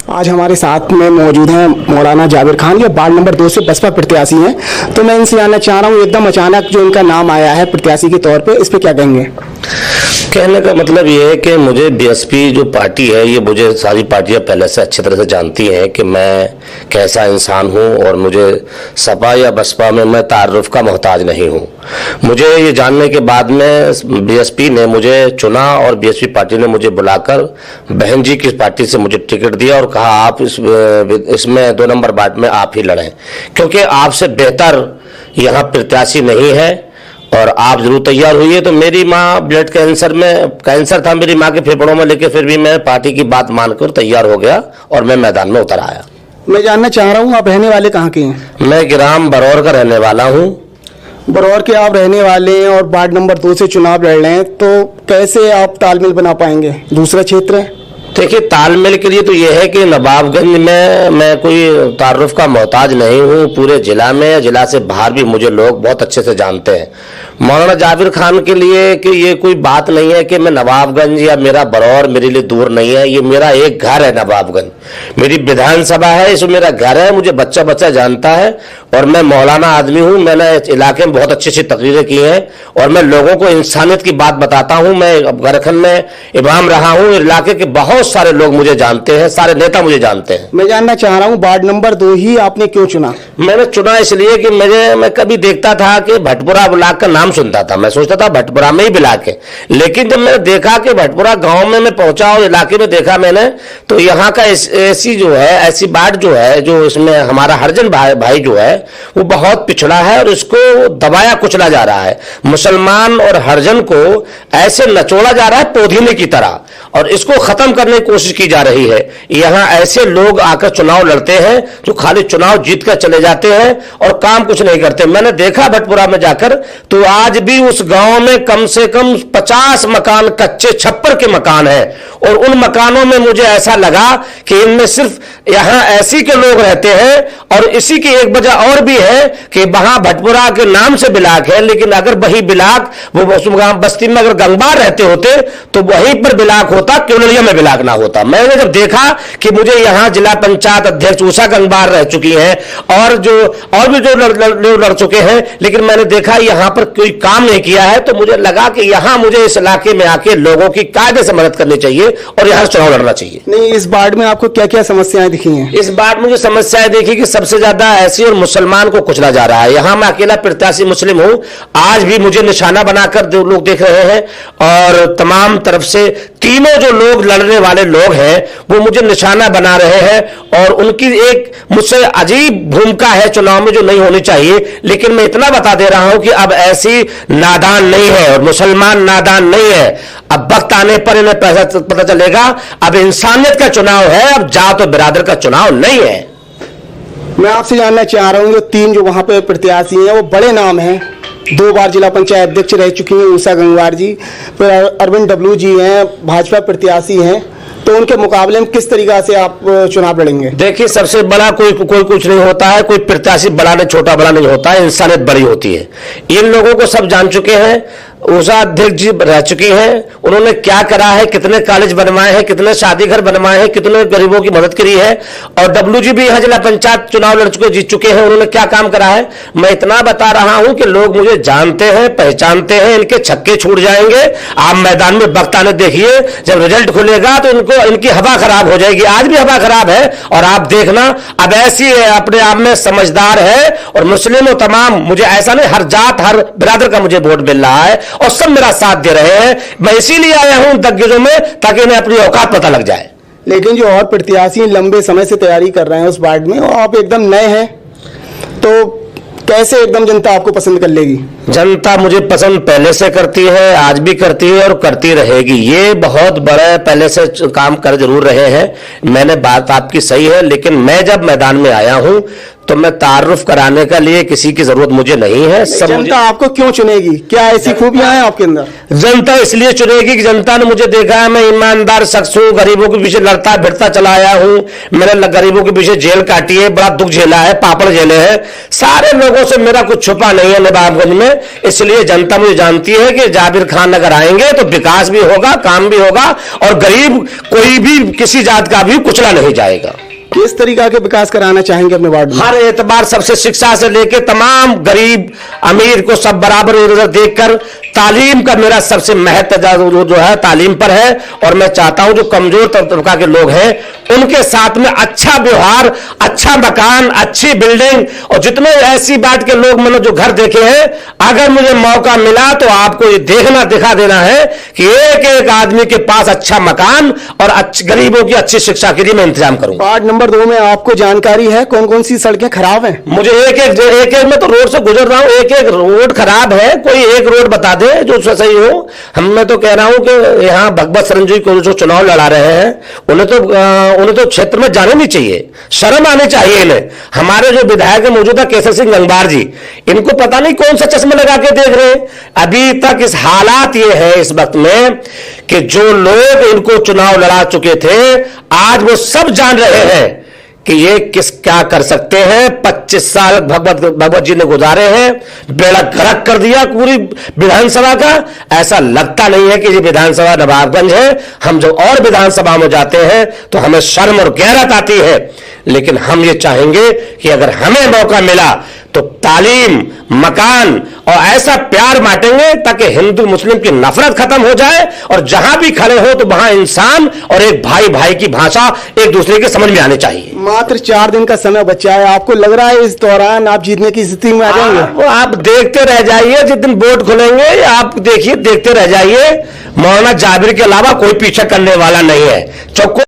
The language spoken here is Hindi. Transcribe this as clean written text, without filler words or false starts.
आज हमारे साथ में मौजूद हैं मौलाना जाबिर खान, ये वार्ड नंबर 2 से बसपा प्रत्याशी हैं। तो मैं इनसे जानना चाह रहा हूँ, एकदम अचानक जो इनका नाम आया है प्रत्याशी के तौर पे, इस पे क्या कहेंगे? कहने का मतलब ये है कि मुझे बीएसपी जो पार्टी है, ये मुझे सारी पार्टियां पहले से अच्छी तरह से जानती हैं कि मैं कैसा इंसान हूं, और मुझे सपा या बसपा में मैं तारुफ का मोहताज नहीं हूं। मुझे ये जानने के बाद में बीएसपी ने मुझे चुना और बीएसपी पार्टी ने मुझे बुलाकर बहन जी की पार्टी से मुझे टिकट दिया और कहा आप इसमें 2 नंबर वार्ड में आप ही लड़ें, क्योंकि आपसे बेहतर यहाँ प्रत्याशी नहीं है और आप जरूर तैयार हुई। तो मेरी माँ ब्लड कैंसर था मेरी माँ के फेफड़ों में, लेकिन फिर भी मैं पार्टी की बात मानकर तैयार हो गया और मैं मैदान में उतर आया। मैं जानना चाह रहा हूँ, आप रहने वाले कहाँ के हैं? मैं ग्राम बरौर का रहने वाला हूँ। बरौर के आप रहने वाले हैं और वार्ड नंबर 2 से चुनाव लड़ रहे हैं, तो कैसे आप तालमेल बना पाएंगे? दूसरा क्षेत्र है। देखिए, तालमेल के लिए तो यह है कि नवाबगंज में मैं कोई तारुफ का मोहताज नहीं हूँ। पूरे जिला में या जिला से बाहर भी मुझे लोग बहुत अच्छे से जानते हैं। मौलाना जाबिर खान के लिए कि ये कोई बात नहीं है कि मैं नवाबगंज या मेरा बरौर मेरे लिए दूर नहीं है। ये मेरा एक घर है, नवाबगंज मेरी विधानसभा है, इसमें मेरा घर है। मुझे बच्चा बच्चा जानता है और मैं मौलाना आदमी हूँ। मैंने इलाके में बहुत अच्छी अच्छी तकरीरें की हैं और मैं लोगों को इंसानियत की बात बताता हूँ। मैं गरखन में इमाम रहा हूँ। इलाके के बहुत सारे लोग मुझे जानते हैं, सारे नेता मुझे जानते हैं। मैं जानना चाह रहा हूँ, वार्ड नंबर 2 ही आपने क्यों चुना? मैंने चुना इसलिए कि मैं कभी देखता था कि भटपुरा ब्लॉक का नाम सुनता था, मैं सोचता था भटपुरा में ही ब्लॉक है। लेकिन जब मैंने देखा कि भटपुरा गांव में मैं पहुंचा और इलाके में देखा मैंने, तो यहाँ का ऐसी वार्ड जो है, जो इसमें हमारा हरजन भाई जो है वो बहुत पिछड़ा है और इसको दबाया कुचला जा रहा है। मुसलमान और हरजन को ऐसे नचोड़ा जा रहा है पोधीने की तरह, और इसको खत्म करने की कोशिश की जा रही है। यहाँ ऐसे लोग आकर चुनाव लड़ते हैं जो खाली चुनाव जीत कर चले जाते हैं और काम कुछ नहीं करते। मैंने देखा भटपुरा में जाकर, तो आज भी उस गांव में कम से कम 50 मकान कच्चे छप्पर के मकान हैं, और उन मकानों में मुझे ऐसा लगा कि इनमें सिर्फ यहाँ ऐसी के लोग रहते हैं। और इसी की एक वजह और भी है कि वहां भटपुरा के नाम से बिलाक है, लेकिन अगर वही बिलाक वो बस्ती में अगर गंगबार रहते होते तो वहीं पर बिलाक होता, केवलिया में बिलाक ना होता। मैंने जब देखा कि मुझे यहाँ जिला पंचायत अध्यक्ष उषा गंगबार रह चुकी हैं और भी जो लड़ चुके हैं, लेकिन मैंने देखा यहाँ पर कोई काम नहीं किया है, तो मुझे लगा कि यहाँ मुझे इस इलाके में आके लोगों की कायदे से मदद करनी चाहिए और यहाँ चुनाव लड़ना चाहिए। नहीं, इस वार्ड में आपको क्या क्या समस्याएं दिखी हैं? इस वार्ड में जो समस्याएं देखी कि सबसे ज्यादा ऐसी और मुसलमान को कुचला जा रहा है। यहाँ मैं अकेला प्रत्याशी मुस्लिम हूँ, आज भी मुझे निशाना बनाकर लोग देख रहे हैं, और तमाम तरफ से तीनों जो लोग लड़ने वाले लोग हैं वो मुझे निशाना बना रहे हैं, और उनकी एक मुझसे अजीब भूमिका है चुनाव में जो नहीं होनी चाहिए। लेकिन मैं इतना बता दे रहा हूं कि अब ऐसी नादान नहीं है और मुसलमान नादान नहीं है। अब वक्त आने पर इन्हें पता चलेगा, अब इंसानियत का चुनाव है, अब जात और बिरादर का चुनाव नहीं है। मैं आपसे जानना चाह रहा हूँ, 3 जो वहां पे प्रत्याशी हैं वो बड़े नाम हैं, 2 बार जिला पंचायत अध्यक्ष रह चुकी हैं उषा गंगवार जी, फिर अरविंद डब्लू जी हैं, भाजपा प्रत्याशी हैं, तो उनके मुकाबले में किस तरीका से आप चुनाव लड़ेंगे? देखिए, सबसे बड़ा कोई कुछ नहीं होता है, कोई प्रत्याशी बड़ा नहीं छोटा बड़ा नहीं होता है, इंसानियत बड़ी होती है। इन लोगों को सब जान चुके हैं। उषा अध्यक्ष जी रह चुकी हैं, उन्होंने क्या करा है, कितने कॉलेज बनवाए हैं, कितने शादी घर बनवाए हैं, कितने गरीबों की मदद करी है। और डब्लू जी भी यहाँ जिला पंचायत चुनाव लड़ चुके, जीत चुके हैं, उन्होंने क्या काम करा है। मैं इतना बता रहा हूं कि लोग मुझे जानते हैं, पहचानते हैं, इनके छक्के छूट जाएंगे। आप मैदान में वक्त आने देखिए, जब रिजल्ट खुलेगा तो इनकी हवा खराब हो जाएगी। आज भी हवा खराब है, और आप देखना अब ऐसी अपने आप में समझदार है, और मुस्लिम और तमाम, मुझे ऐसा नहीं, हर जात हर बिरादर का मुझे वोट मिल रहा है और सब मेरा साथ दे रहे हैं। मैं इसीलिए आया हूं दग्गजों में, ताकि इन्हें अपनी औकात पता लग जाए। लेकिन जो और प्रत्याशी लंबे समय से तैयारी कर रहे हैं उस वार्ड में, और आप एकदम नए हैं, तो कैसे एकदम जनता आपको पसंद कर लेगी? जनता मुझे पसंद पहले से करती है, आज भी करती है और करती रहेगी। ये बहुत बड़े पहले से काम कर जरूर रहे हैं, मैंने बात आपकी सही है, लेकिन मैं जब मैदान में आया हूं तो मैं तारुफ कराने के लिए किसी की जरूरत मुझे नहीं है। सब जनता आपको क्यों चुनेगी? क्या ऐसी खूबियां हैं आपके अंदर? जनता इसलिए चुनेगी कि जनता ने मुझे देखा है मैं ईमानदार शख्स हूं, गरीबों के पीछे लड़ता भिड़ता चला आया हूं। मैंने गरीबों के पीछे जेल काटी है, बड़ा दुख झेला है, पापड़ झेले हैं। सारे लोगों से मेरा कुछ छुपा नहीं है नवाबगंज में। इसलिए जनता मुझे जानती है कि जाबिर खान अगर आएंगे तो विकास भी होगा, काम भी होगा, और गरीब कोई भी किसी जात का भी कुचला नहीं जाएगा। किस तरीका के विकास कराना चाहेंगे अपने वार्ड में? हर एतबार सबसे, शिक्षा से लेकर तमाम गरीब अमीर को सब बराबर इधर देखकर, तालीम का मेरा सबसे महत्व जो है तालीम पर है। और मैं चाहता हूं जो कमजोर तबका के लोग हैं उनके साथ में अच्छा व्यवहार, अच्छा मकान, अच्छी बिल्डिंग, और जितने ऐसी बात के लोग मैंने जो घर देखे हैं, अगर मुझे मौका मिला तो आपको ये दिखा देना है कि एक एक आदमी के पास अच्छा मकान और गरीबों की अच्छी शिक्षा के लिए मैं इंतजाम करूंगा। वार्ड नंबर 2 में आपको जानकारी है कौन कौन सी सड़कें खराब हैं? मुझे एक में तो रोड से गुजर रहा हूं, एक एक रोड खराब है, कोई एक रोड बता दे जो सही हो। मैं तो कह रहा हूं कि यहाँ भगवत शरण जी को जो चुनाव लड़ा रहे हैं उन्हें तो क्षेत्र में जाने नहीं चाहिए, शर्म आनी चाहिए इन्हें। हमारे जो विधायक मौजूदा केसर सिंह गंगवार जी, इनको पता नहीं कौन सा चश्मा लगा के देख रहे हैं। अभी तक इस हालात ये है इस वक्त में कि जो लोग इनको चुनाव लड़ा चुके थे आज वो सब जान रहे हैं कि ये क्या कर सकते हैं। 25 साल भगवत जी ने गुजारे हैं, बेड़ा गर्क कर दिया पूरी विधानसभा का। ऐसा लगता नहीं है कि ये विधानसभा नवाबगंज है। हम जब और विधानसभा में जाते हैं तो हमें शर्म और गैरत आती है, लेकिन हम ये चाहेंगे कि अगर हमें मौका मिला तो तालीम, मकान और ऐसा प्यार बांटेंगे ताकि हिंदू मुस्लिम की नफरत खत्म हो जाए, और जहां भी खड़े हो तो वहां इंसान और एक भाई भाई की भाषा एक दूसरे के समझ में आनी चाहिए। मात्र 4 दिन का समय बचा है, आपको लग रहा है इस दौरान आप जीतने की स्थिति में आ जाएंगे? आप देखते रह जाइए, जिस दिन वोट खुलेंगे आप देखिए, देखते रह जाइए। मौलाना जाबिर के अलावा कोई पीछे करने वाला नहीं है। चौको